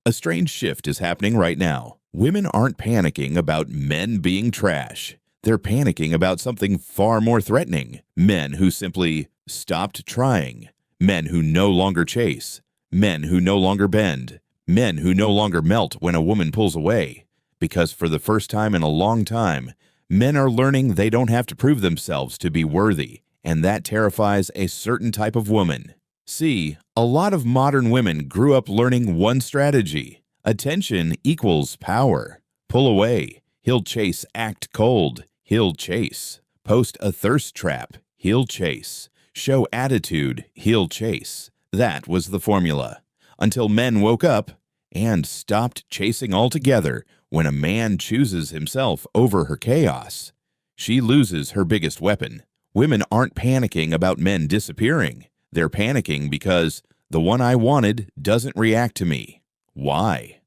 A strange shift is happening right now. Women aren't panicking about men being trash. They're panicking about something far more threatening. Men who simply stopped trying. Men who no longer chase. Men who no longer bend. Men who no longer melt when a woman pulls away. Because for the first time in a long time, men are learning they don't have to prove themselves to be worthy, and that terrifies a certain type of woman. See, a lot of modern women grew up learning one strategy. Attention equals power. Pull away. He'll chase. Act cold. He'll chase. Post a thirst trap. He'll chase. Show attitude. He'll chase. That was the formula. Until men woke up and stopped chasing altogether. When a man chooses himself over her chaos, she loses her biggest weapon. Women aren't panicking about men disappearing. They're panicking because the one I wanted doesn't react to me. Why?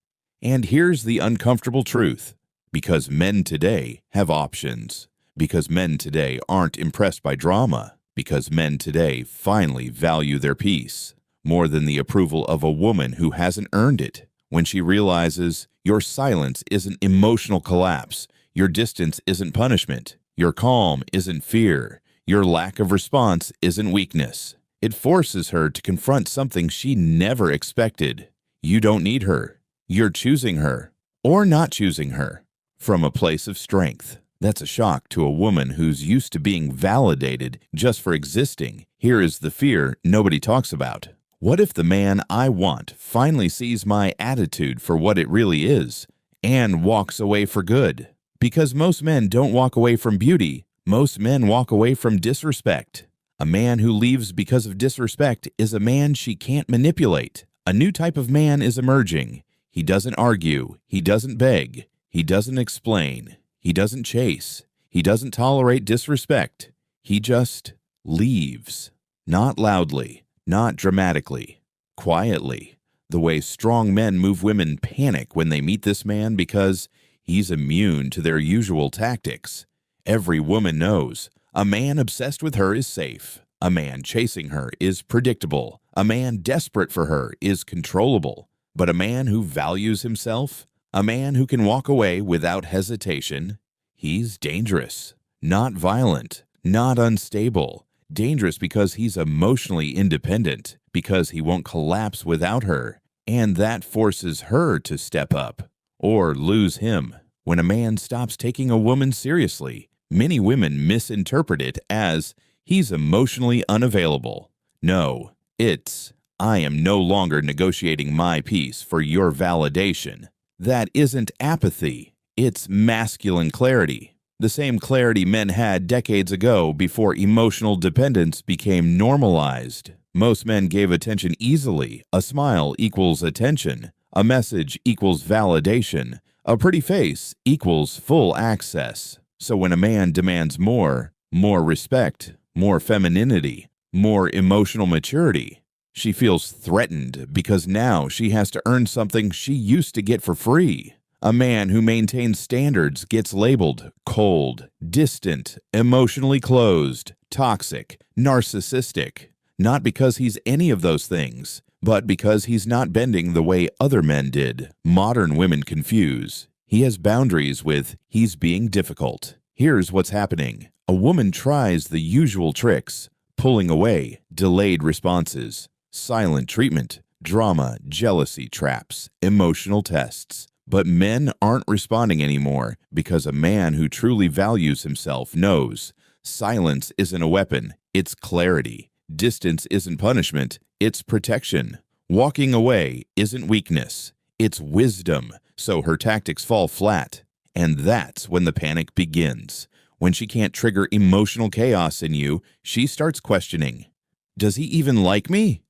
And here's the uncomfortable truth. Because men today have options. Because men today aren't impressed by drama. Because men today finally value their peace more than the approval of a woman who hasn't earned it. When she realizes your silence isn't emotional collapse, your distance isn't punishment, your calm isn't fear, your lack of response isn't weakness. It forces her to confront something she never expected. You don't need her. You're choosing her, or not choosing her, from a place of strength. That's a shock to a woman who's used to being validated just for existing. Here is the fear nobody talks about. What if the man I want finally sees my attitude for what it really is and walks away for good? Because most men don't walk away from beauty. Most men walk away from disrespect. A man who leaves because of disrespect is a man she can't manipulate. A new type of man is emerging. He doesn't argue. He doesn't beg. He doesn't explain. He doesn't chase. He doesn't tolerate disrespect. He just leaves. Not loudly. Not dramatically, quietly. The way strong men move women panic when they meet this man because he's immune to their usual tactics. Every woman knows a man obsessed with her is safe. A man chasing her is predictable. A man desperate for her is controllable. But a man who values himself, a man who can walk away without hesitation, he's dangerous. Not violent, not unstable. Dangerous because he's emotionally independent, because he won't collapse without her, and that forces her to step up or lose him. When a man stops taking a woman seriously, many women misinterpret it as he's emotionally unavailable. No, it's I am no longer negotiating my peace for your validation. That isn't apathy, it's masculine clarity. The same clarity men had decades ago before emotional dependence became normalized. Most men gave attention easily. A smile equals attention. A message equals validation. A pretty face equals full access. So when a man demands more respect, more femininity, more emotional maturity, she feels threatened because now she has to earn something she used to get for free. A man who maintains standards gets labeled cold, distant, emotionally closed, toxic, narcissistic. Not because he's any of those things, but because he's not bending the way other men did. Modern women confuse. He has boundaries with he's being difficult. Here's what's happening. A woman tries the usual tricks, pulling away, delayed responses, silent treatment, drama, jealousy traps, emotional tests. But men aren't responding anymore because a man who truly values himself knows silence isn't a weapon, it's clarity. Distance isn't punishment, it's protection. Walking away isn't weakness, it's wisdom. So her tactics fall flat. And that's when the panic begins. When she can't trigger emotional chaos in you, she starts questioning. Does he even like me?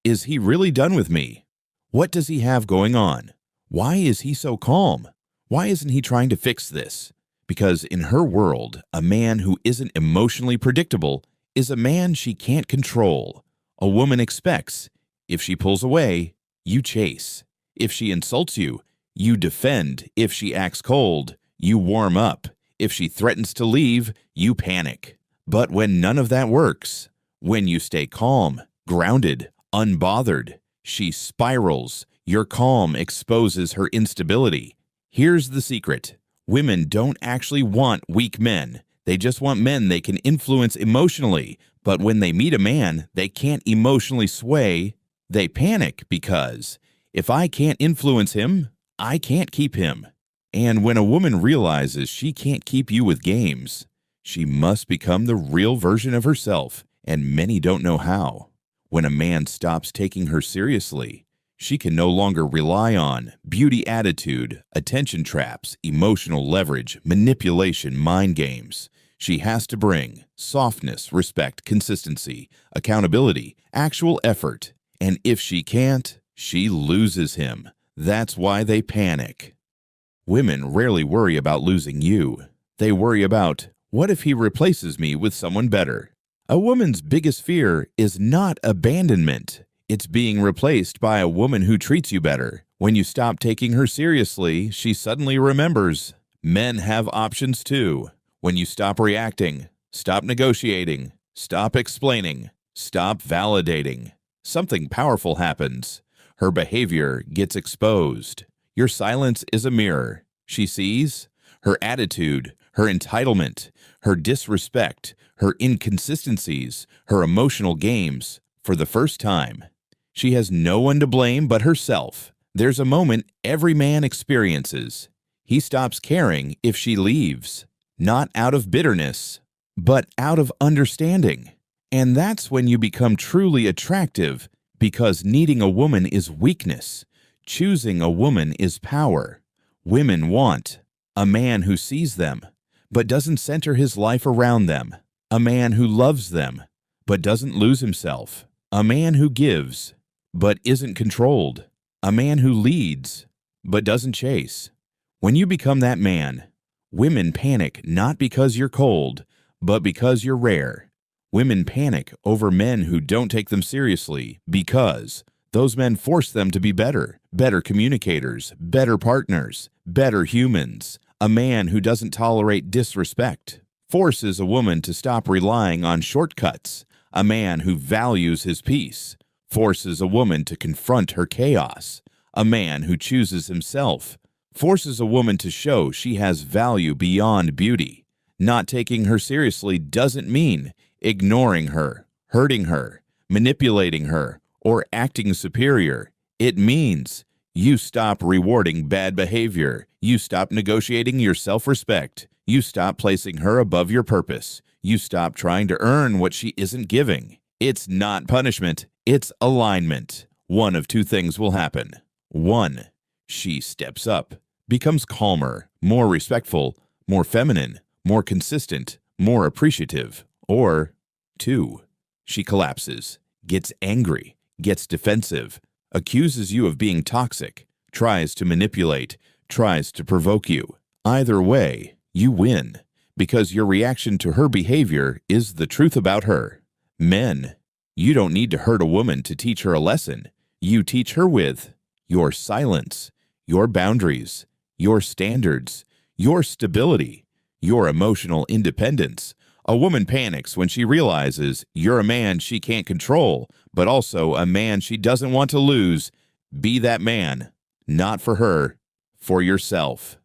Is he really done with me? What does he have going on? Why is he so calm? Why isn't he trying to fix this? Because in her world, a man who isn't emotionally predictable is a man she can't control. A woman expects, if she pulls away, you chase. If she insults you, you defend. If she acts cold, you warm up. If she threatens to leave, you panic. But when none of that works, when you stay calm, grounded, unbothered, she spirals. Your calm exposes her instability. Here's the secret. Women don't actually want weak men. They just want men they can influence emotionally. But when they meet a man they can't emotionally sway, they panic because, if I can't influence him, I can't keep him. And when a woman realizes she can't keep you with games, she must become the real version of herself, and many don't know how. When a man stops taking her seriously, she can no longer rely on beauty attitude, attention traps, emotional leverage, manipulation, mind games. She has to bring softness, respect, consistency, accountability, actual effort. And if she can't, she loses him. That's why they panic. Women rarely worry about losing you. They worry about, what if he replaces me with someone better? A woman's biggest fear is not abandonment. It's being replaced by a woman who treats you better. When you stop taking her seriously, she suddenly remembers. Men have options too. When you stop reacting, stop negotiating, stop explaining, stop validating, something powerful happens. Her behavior gets exposed. Your silence is a mirror. She sees her attitude, her entitlement, her disrespect, her inconsistencies, her emotional games for the first time. She has no one to blame but herself. There's a moment every man experiences. He stops caring if she leaves, not out of bitterness, but out of understanding. And that's when you become truly attractive, because needing a woman is weakness. Choosing a woman is power. Women want a man who sees them, but doesn't center his life around them. A man who loves them, but doesn't lose himself. A man who gives, but isn't controlled. A man who leads, but doesn't chase. When you become that man, women panic not because you're cold, but because you're rare. Women panic over men who don't take them seriously because those men force them to be better communicators, better partners, better humans. A man who doesn't tolerate disrespect forces a woman to stop relying on shortcuts. A man who values his peace forces a woman to confront her chaos. A man who chooses himself forces a woman to show she has value beyond beauty. Not taking her seriously doesn't mean ignoring her, hurting her, manipulating her, or acting superior. It means you stop rewarding bad behavior. You stop negotiating your self-respect. You stop placing her above your purpose. You stop trying to earn what she isn't giving. It's not punishment, it's alignment. One of two things will happen. 1, she steps up, becomes calmer, more respectful, more feminine, more consistent, more appreciative. Or 2, she collapses, gets angry, gets defensive, accuses you of being toxic, tries to manipulate, tries to provoke you. Either way, you win, because your reaction to her behavior is the truth about her. Men, you don't need to hurt a woman to teach her a lesson. You teach her with your silence, your boundaries, your standards, your stability, your emotional independence. A woman panics when she realizes you're a man she can't control, but also a man she doesn't want to lose. Be that man, not for her, for yourself.